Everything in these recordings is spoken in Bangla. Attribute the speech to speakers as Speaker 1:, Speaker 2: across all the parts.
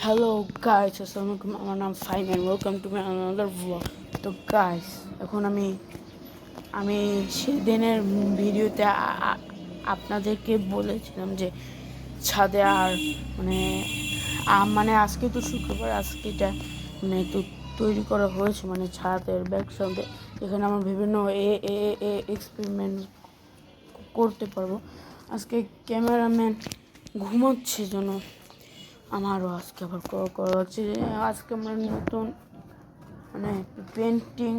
Speaker 1: হ্যালো গাইস, আসসালামু আলাইকুম। আমার নাম Faim and welcome to my another blog. তো গাইস, এখন আমি সেদিনের ভিডিওতে আপনাদেরকে বলেছিলাম যে ছাদে আর মানে মানে আজকে তো শুক্রবার, আজকে এটা মানে তো তৈরি করা হয়েছে মানে ছাদের ব্যাকগ্রাউন্ডে। এখানে আমার বিভিন্ন এক্সপেরিমেন্ট করতে পারবো। আজকে ক্যামেরাম্যান ঘুমাচ্ছে জন্য আমারও আজকে আবার করা হচ্ছে যে আজকে আমরা নতুন মানে পেন্টিং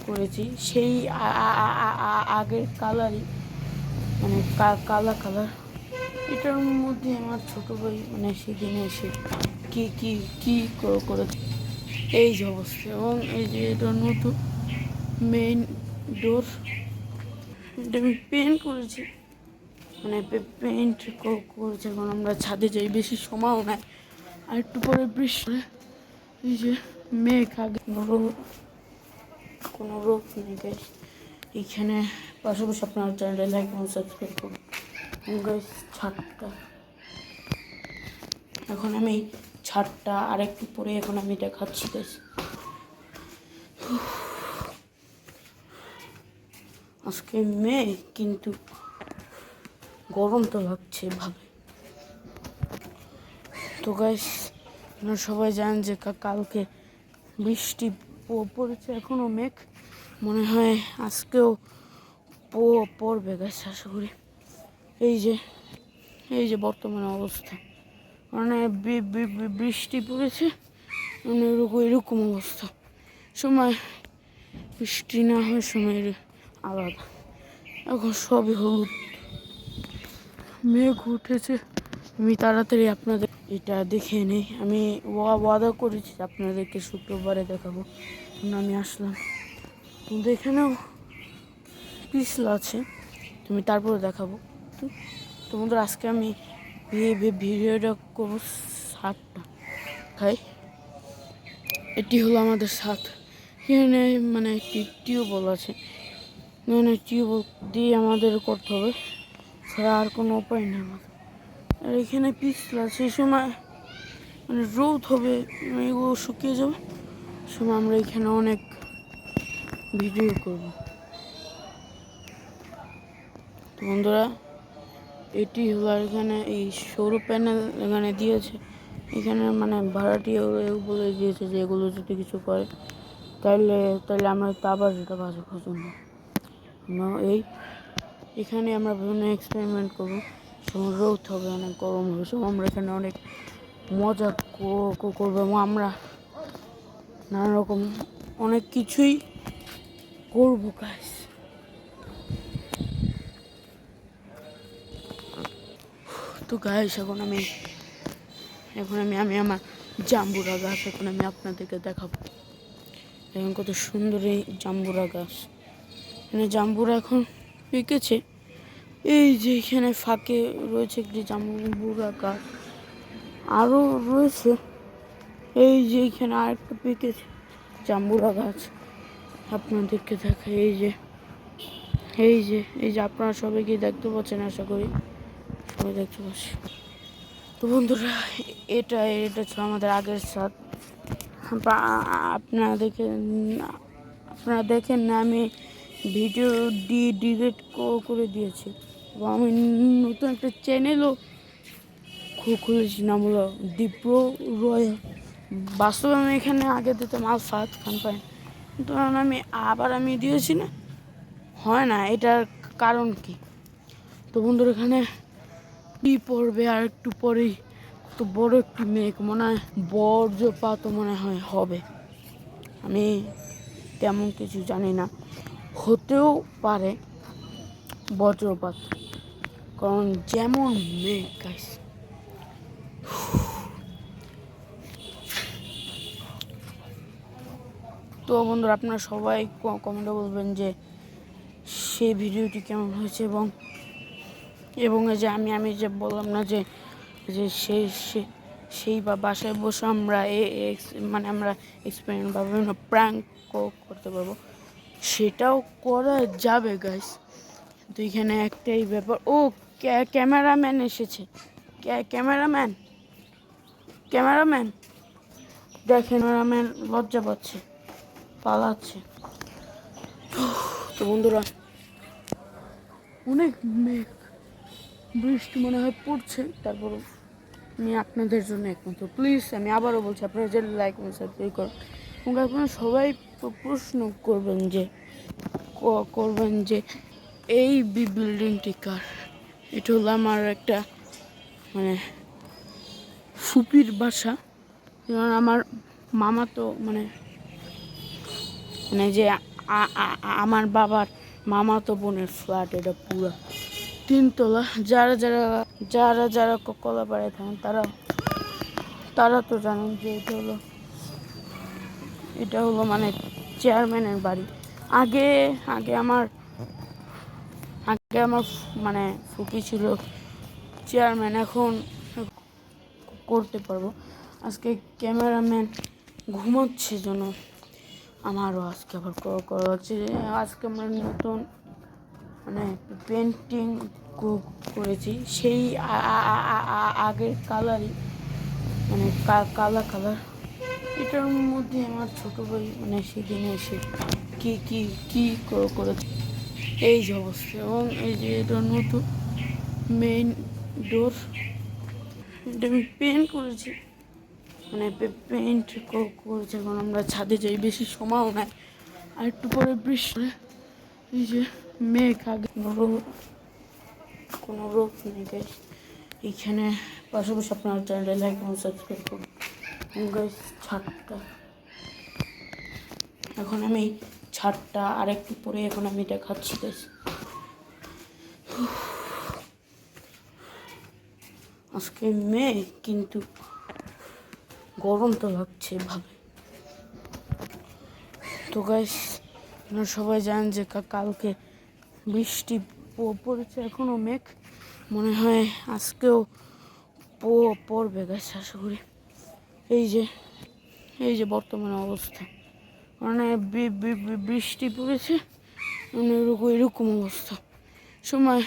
Speaker 1: করেছি সেই আগের কালারই, মানে কালার। এটার মধ্যে আমার ছোটো ভাই মানে সেদিনে এসে কী কী কী করেছে এই যে অবস্থা। এবং এই যে এটা নতুন মেইন ডোর, এটা আমি পেন্ট করেছি, মানে পেন্ট করেছে। এখন আমরা ছাদে যাই, বেশি সময়ও নেয়, আর একটু পরে বৃষ্টি। এই যে মেঘ, আগে কোনো রোগ নেই গাইস এইখানে। পাশাপাশি আপনার চ্যানেলে লাইক এবং সাবস্ক্রাইব করুন গাইস। এখন আমি ছাদটা আর একটু পরে এখন আমি দেখাচ্ছি গাইস। আজকে মেঘ কিন্তু গরম তো লাগছে ভাবে। তো গাইস, আপনারা সবাই জানেন যে কালকে বৃষ্টি পড়েছে, এখনও মেঘ, মনে হয় আজকেও পড়বে গাইস, আশা করি। এই যে বর্তমানে অবস্থা, মানে বৃষ্টি পড়েছে, মানে এরকম অবস্থা। সময় বৃষ্টি না হয় সময় আলাদা। এখন সবই হলুদ, মেঘ উঠেছে। আমি তাড়াতাড়ি আপনাদের এটা দেখে নেই। আমি ওয়াদা করেছি আপনাদেরকে শুক্রবারে দেখাবো, আমি আসলাম। কিন্তু এখানেও পিছলা আছে, তুমি তারপরে দেখাবো। তো বন্ধুরা, আজকে আমি ভিডিওটা করবো ছাদটা খাই। এটি হলো আমাদের ছাদ। এখানে মানে একটি টিউবওয়েল আছে, মানে টিউবওয়েল দিয়ে আমাদের করতে হবে, ছাড়া আর কোনো উপায় নেই আমাদের। আর এখানে পিছলা, সেই সময় মানে রোদ হবে, এগুলো শুকিয়ে যাবে, সময় আমরা এখানে অনেক ভিডিও করব। তো বন্ধুরা, এটি হলো, এখানে এই সৌর প্যানেল এখানে দিয়েছে। এখানে মানে ভাড়াটিয়া বলে দিয়েছে যে এগুলো যদি কিছু করে তাহলে আমরা তো আবার এটা বাঁচাবো জন্য এখানে আমরা বিভিন্ন এক্সপেরিমেন্ট করবো। সময় রোদ হবে, অনেক গরম হবে, সময় আমরা এখানে অনেক মজা করবো এবং আমরা নানা রকম অনেক কিছুই করবো গাইস। তো গাইস, এখন আমি আমার জাম্বুরা গাছ এখন আমি আপনাদেরকে দেখাবো। এখন কত সুন্দর এই জাম্বুরা গাছ, এখানে জাম্বুরা এখন পেকেছে। এই যে এখানে ফাঁকে রয়েছে একটি জাম্বুরা গাছ, আরও রয়েছে। এই যে এখানে আরেকটা পেকেছে জাম্বুরা গাছ, আপনাদেরকে দেখা। এই যে আপনারা সবাই কি দেখতে পাচ্ছেন, আশা করি সবাই দেখতে পাচ্ছি। তো বন্ধুরা, এটা ছিল আমাদের আগের ছাদ। আপনারা দেখেন না, আমি ভিডিও ডিলিট করে দিয়েছি এবং আমি নতুন একটা চ্যানেলও খুলেছি, নাম হলো দীপ্র রয়। বাস্তবে আমি এখানে আগে দিতাম আলফাত খান পাই, কিন্তু আমি দিয়েছি না, হয় না। এটার কারণ কি? তো বন্ধুরা, এখানে কি পড়বে আর একটু পরেই, তো বড় একটি মেঘ, মনে হয় বজ্রপাত মনে হয় হবে। আমি তেমন কিছু জানি না, হতেও পারে বজ্রপাত, কারণ যেমন মেঘ গাইস। তো বন্ধুরা, আপনারা সবাই কমেন্টে বলবেন যে সেই ভিডিওটি কেমন হয়েছে, এবং যে আমি যে বললাম না যে সেই বাসায় বসে আমরা মানে আমরা এক্সপেরিমেন্ট বা বিভিন্ন প্র্যাঙ্ক করতে পারবো, সেটাও করা যাবে গাইস। তো এখানে একটাই ব্যাপার, ও ক্যামেরাম্যান এসেছে। ক্যামেরাম্যান ক্যামেরাম্যান দেখেন, ক্যামেরাম্যান লজ্জা পাচ্ছে, পালাচ্ছে। তো বন্ধুরা, অনেক মেঘ, বৃষ্টি মনে হয় পড়ছে। তারপর আমি আপনাদের জন্য একমাত্র প্লিজ, আমি আবারও বলছি, আপনারা যে লাইক এবং সাবস্ক্রাইব করেন এবং আপনারা সবাই প্রশ্ন করবেন যে এই বিল্ডিংটি কার। এটা হলো আমার একটা মানে ফুপির বাসা। কারণ আমার মামা তো মানে যে আমার বাবার মামা তো বোনের ফ্ল্যাট, এটা পুরো 3 তলা। যারা যারা যারা যারা কলাপাড়ায় থাকেন তারা তো জানেন যে এটা হলো মানে চেয়ারম্যানের বাড়ি। আগে আগে আমার মানে ফুপি ছিল চেয়ারম্যান, এখন করতে পারবো। আজকে ক্যামেরাম্যান ঘুমাচ্ছে জন্য আমারও আজকে আবার করা হচ্ছে। আজকে আমরা নতুন মানে পেন্টিং করেছি, সেই আগের কালারই, মানে কালার। এটার মধ্যে আমার ছোটো ভাই মানে সেদিনে এসে কি করেছে, এই যে অবস্থা। এবং এই যে এটা নতুন মেইন ডোর, এটা আমি পেন্ট করেছি, মানে পেন্ট করেছে। এখন আমরা ছাদে যাই, বেশি সময়ও নাই, আর একটু পরে বৃষ্টি। এই যে মেঘ, আগে কোনো রোগ নেই গাইস এইখানে। পাশাপাশি আপনার চ্যানেলে লাইক এবং সাবস্ক্রাইব করুন গাইস। এখন আমি ছাদটা আরেকটু পরে এখন আমি দেখাচ্ছি গাইস। আজকে মেঘ, কিন্তু গরম তো লাগছে ভাবে। তো গাইস, আপনারা সবাই জানেন যে কালকে বৃষ্টি পড়েছে, এখনও মেঘ, মনে হয় আজকেও পড়বে গাইস, আশা করি। এই যে বর্তমানে অবস্থা, মানে বৃষ্টি পড়েছে, মানে এরকম অবস্থা। সময়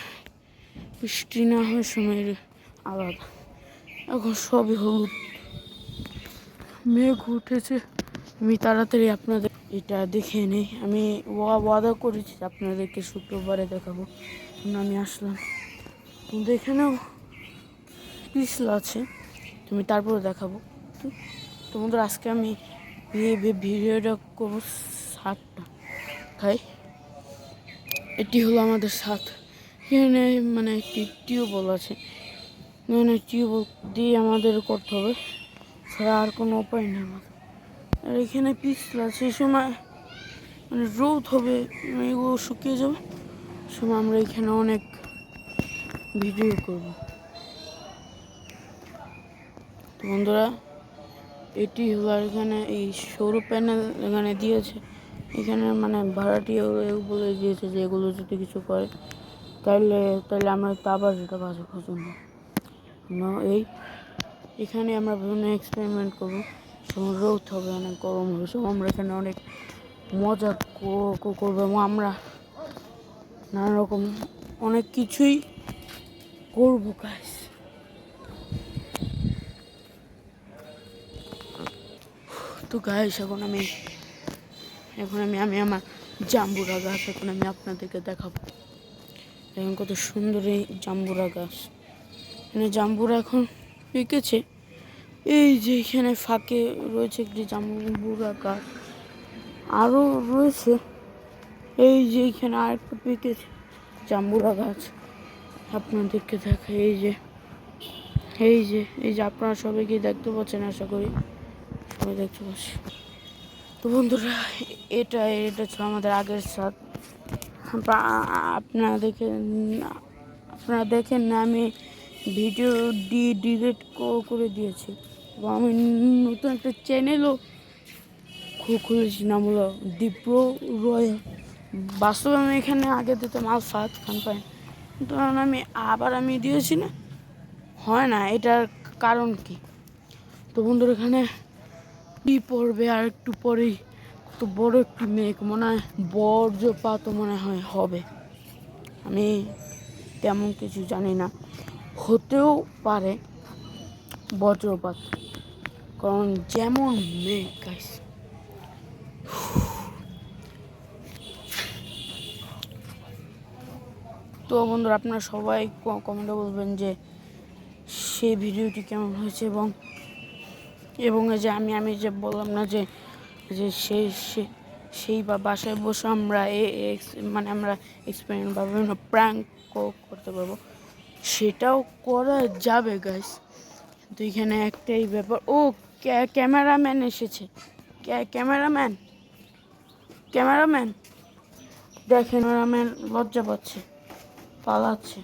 Speaker 1: বৃষ্টি না হয় সময় আলাদা। এখন সবই হলুদ, মেঘ উঠেছে। আমি তাড়াতাড়ি আপনাদের এটা দেখে নেই। আমি ওয়াদা করেছি আপনাদেরকে শুক্রবারে দেখাবো, আমি আসলাম, কিন্তু এখানেও পিছলা আছে, তুমি তারপরে দেখাবো। তোমাদের আজকে আমি ভিডিওটা করবো ছাদটা খাই। এটি হলো আমাদের ছাদ। এখানে মানে একটি টিউবওয়েল আছে, মানে টিউবওয়েল দিয়ে আমাদের করতে হবে, ছাড়া আর কোনো উপায় নেই আমাদের। আর এখানে পিছলা, সেই সময় মানে রোদ হবে, এগুলো শুকিয়ে যাবে, সময় আমরা এখানে অনেক ভিডিও করব। তো বন্ধুরা, এটি হলো, আর এখানে এই সৌর প্যানেল এখানে দিয়েছে। এখানে মানে ভাড়াটিয়া বলে দিয়েছে যে এগুলো যদি কিছু করে তাহলে আমরা তো আবার যেটা বাজে পছন্দ। এখানে আমরা বিভিন্ন এক্সপেরিমেন্ট করবো, সময় রোদ হবে, অনেক গরম হবে, সময় আমরা এখানে অনেক মজা করবো এবং আমরা নানা রকম অনেক কিছুই করবো গাইস। তো গাইস, এখন আমি আমার জাম্বুরা গাছ এখন আমি আপনাদেরকে দেখাবো। দেখুন কত সুন্দর এই জাম্বুরা গাছ, এখানে জাম্বুরা এখন পেকেছে। এই যে এখানে ফাঁকে রয়েছে একটি জাম্বুরা গাছ, আরও রয়েছে। এই যে এখানে আরেকটা পেকেছে জাম্বুরা গাছ, আপনাদেরকে দেখা। এই যে আপনারা সবাই কি দেখতে পাচ্ছেন, আশা করি সবাই দেখতে পাচ্ছি। তো বন্ধুরা, এটা ছিল আমাদের আগের ছাদ। আপনারা দেখেন না, আমি ভিডিও ডিলিট করে দিয়েছি এবং আমি নতুন একটা চ্যানেলও খুলেছি, নাম হলো দীপ্র রয়্যাল। বাস্তবে আমি এখানে আগে দিতাম আলফাত খান পাই, কিন্তু আমি দিয়েছি না, হয় না। এটার কারণ কি? তো বন্ধুরা, এখানে পড়বে আর একটু পরেই, কত বড় একটি মেঘ, মনে হয় বজ্রপাত মনে হয় হবে। আমি তেমন কিছু জানি না, হতেও পারে বজ্রপাত, কারণ যেমন মেঘ গাইস, তো বন্ধুরা আপনারা সবাই কমেন্টে বলবেন যে সেই ভিডিওটি কেমন হয়েছে, এবং এই যে আমি যে বললাম না যে যে সেই বা বাসায় বসে আমরা মানে আমরা এক্সপেরিমেন্ট বা বিভিন্ন প্র্যাঙ্ক করতে পারবো, সেটাও করা যাবে গাইস। তো এখানে একটাই ব্যাপার, ও ক্যামেরাম্যান এসেছে, ক্যামেরাম্যান দেখেন, ক্যামেরাম্যান লজ্জা পাচ্ছে, পালাচ্ছে।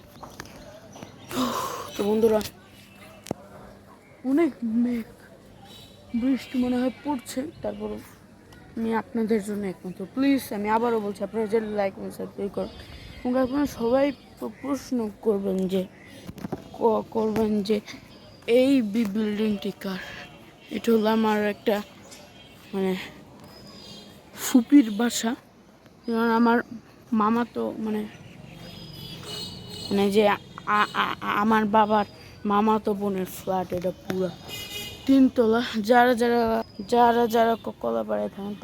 Speaker 1: তো বন্ধুরা অনেক মেঘ, বৃষ্টি মনে হয় পড়ছে, তারপর আমি আপনাদের জন্য একমাত্র প্লিজ আমি আবারও বলছি, আপনারা যে লাইক এবং সাবস্ক্রাইব করেন, এবং আপনারা সবাই প্রশ্ন করবেন যে এই বিল্ডিংটি কার। এটা হলো আমার একটা মানে ফুপির বাসা, কারণ আমার মামা তো মানে যে আমার বাবার মামা তো বোনের ফ্ল্যাট, এটা পুরা 3 তলা। যারা কলাপাড়ায় থাকেন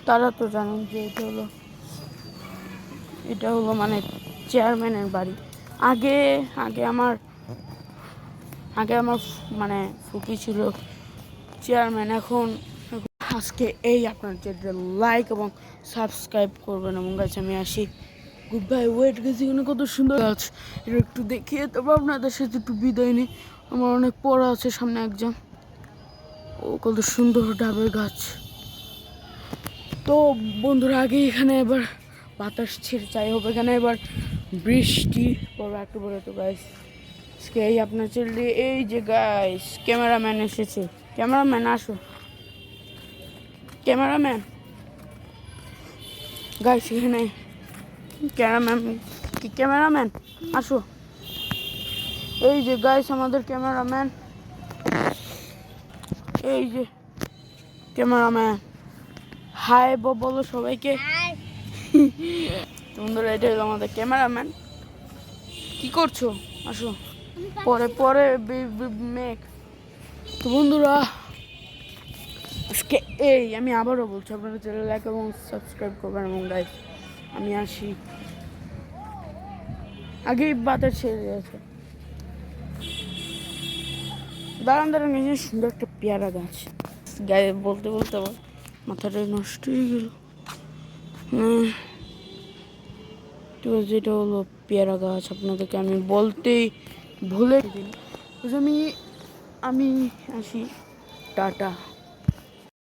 Speaker 1: তারা তো জানেন যে এটা হলো মানে চেয়ারম্যানের বাড়ি। আগে আমার মানে ফুপি ছিল চেয়ারম্যান। এখন আজকে এই আপনার যে লাইক এবং সাবস্ক্রাইব করবেন, এবং গাছ আমি আসি, গুড বাই। ওয়েট গেছি, এখানে কত সুন্দর গাছ, এটা একটু দেখিয়ে তবে আপনাদের সাথে একটু বিদায় নিই, আমার অনেক পড়া আছে সামনে একদম। ও কত সুন্দর ডাবের গাছ। তো বন্ধুরা আগে এখানে এবার বাতাস ছেড়ে চাই হবে, এখানে এবার বৃষ্টি পড়বে একটু পরে। তো গাইস আজকে এই আপনার চললে এই যে গাইস ক্যামেরাম্যান এসেছে, ক্যামেরাম্যান আসো, ক্যামেরাম্যান গাইস এখানে ক্যামেরাম্যান আসো, এই যে গাইস আমাদের ক্যামেরাম্যান, এই যে ক্যামেরাম্যান, হাই বলো সবাইকে। বন্ধুরা এটা হলো আমাদের ক্যামেরাম্যান, কি করছো আসো, পরে মেঘ। তো বন্ধুরা আজকে আমি আবারও বলছি, আপনারা চ্যানেল লাইক এবং সাবস্ক্রাইব করবেন, এবং গাইস আমি আসি, আগেই বাতাস ছেড়ে গেছে। দাঁড়ান সুন্দর একটা পেয়ারা গাছ, গায়ে বলতে আবার মাথাটা নষ্ট হয়ে গেল। ঠিক আছে, এটা হলো পেয়ারা গাছ, আপনাদেরকে আমি বলতেই ভুলে দিন। আমি আসি, টাটা।